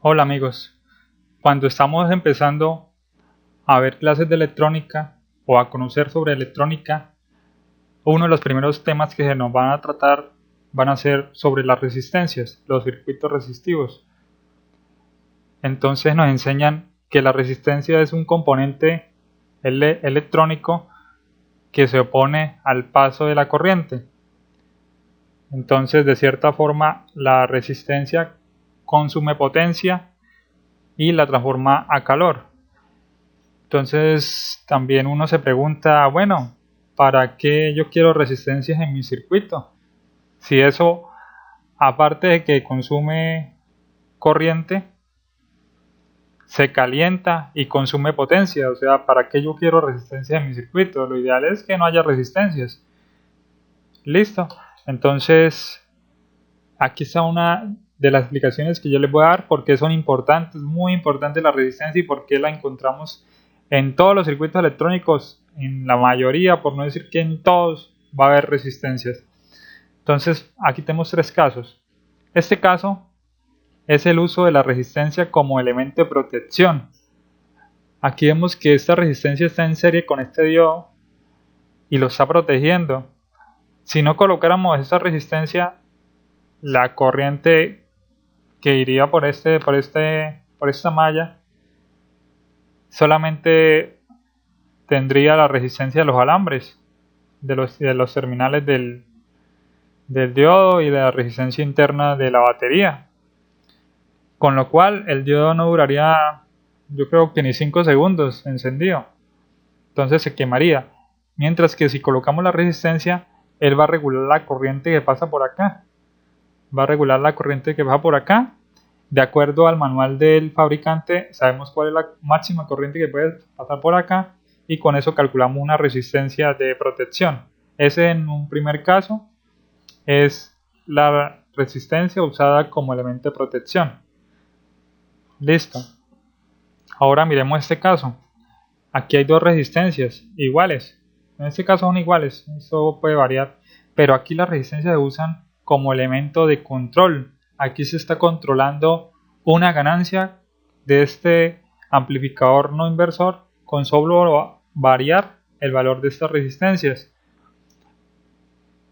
Hola amigos, cuando estamos empezando a ver clases de electrónica o a conocer sobre electrónica, uno de los primeros temas que se nos van a tratar van a ser sobre las resistencias, los circuitos resistivos. Entonces nos enseñan que la resistencia es un componente electrónico que se opone al paso de la corriente. Entonces, de cierta forma, la resistencia consume potencia y la transforma a calor. Entonces también uno se pregunta, bueno, ¿para qué yo quiero resistencias en mi circuito? Si eso, aparte de que consume corriente, se calienta y consume potencia. O sea, ¿para qué yo quiero resistencias en mi circuito? Lo ideal es que no haya resistencias. Listo. Entonces, aquí está una de las explicaciones que yo les voy a dar porque son importantes, muy importantes la resistencia y por qué la encontramos en todos los circuitos electrónicos, en la mayoría, por no decir que en todos, va a haber resistencias. Entonces, aquí tenemos tres casos. Este caso es el uso de la resistencia como elemento de protección. Aquí vemos que esta resistencia está en serie con este diodo y lo está protegiendo. Si no colocáramos esta resistencia, la corriente que iría por esta malla solamente tendría la resistencia de los alambres de los terminales del diodo y de la resistencia interna de la batería, con lo cual el diodo no duraría, yo creo que ni 5 segundos encendido, entonces se quemaría. Mientras que si colocamos la resistencia, él va a regular la corriente que pasa por acá, de acuerdo al manual del fabricante. Sabemos cuál es la máxima corriente que puede pasar por acá y con eso calculamos una resistencia de protección. Ese, en un primer caso, es la resistencia usada como elemento de protección. Listo. Ahora miremos este caso. Aquí hay dos resistencias iguales. En este caso son iguales, eso puede variar, pero aquí las resistencias se usan como elemento de control. Aquí se está controlando una ganancia de este amplificador no inversor con solo variar el valor de estas resistencias.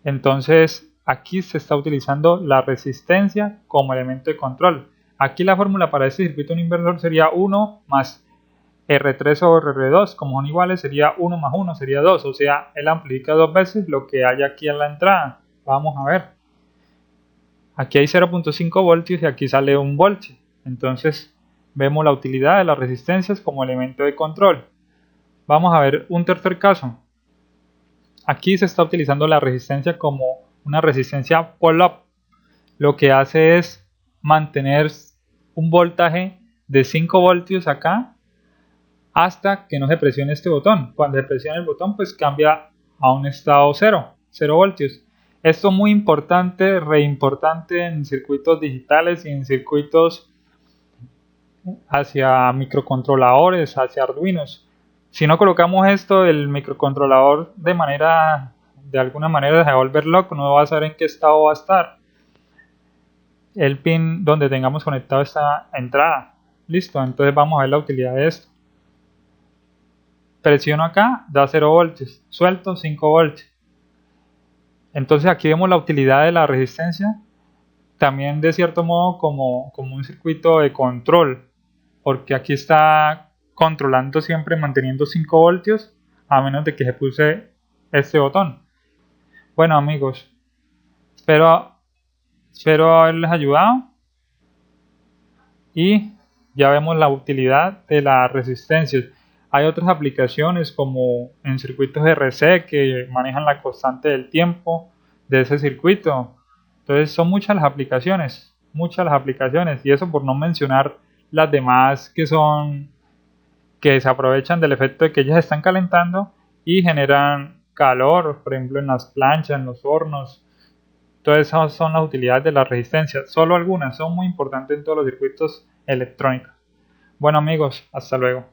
Entonces aquí se está utilizando la resistencia como elemento de control. Aquí la fórmula para este circuito no inversor sería 1 más R3 sobre R2, como son iguales, sería 1 más 1, sería 2, o sea, él amplifica dos veces lo que hay aquí en la entrada. Vamos a ver. Aquí hay 0.5 voltios y aquí sale 1 voltio. Entonces, vemos la utilidad de las resistencias como elemento de control. Vamos a ver un tercer caso. Aquí se está utilizando la resistencia como una resistencia pull-up. Lo que hace es mantener un voltaje de 5 voltios acá hasta que no se presione este botón. Cuando se presiona el botón, pues cambia a un estado 0 voltios. Esto es muy importante, re importante en circuitos digitales y en circuitos hacia microcontroladores, hacia Arduinos. Si no colocamos esto, el microcontrolador de alguna manera se va a volver loco, no va a saber en qué estado va a estar el pin donde tengamos conectado esta entrada. Listo, entonces vamos a ver la utilidad de esto. Presiono acá, da 0 voltios, suelto 5 voltios. Entonces aquí vemos la utilidad de la resistencia, también de cierto modo como un circuito de control, porque aquí está controlando siempre manteniendo 5 voltios, a menos de que se puse este botón. Bueno amigos, espero haberles ayudado y ya vemos la utilidad de las resistencias. Hay otras aplicaciones como en circuitos RC que manejan la constante del tiempo de ese circuito. Entonces son muchas las aplicaciones y eso por no mencionar las demás que se aprovechan del efecto de que ellas están calentando y generan calor, por ejemplo en las planchas, en los hornos. Todas esas son las utilidades de las resistencias, solo algunas, son muy importantes en todos los circuitos electrónicos. Bueno amigos, hasta luego.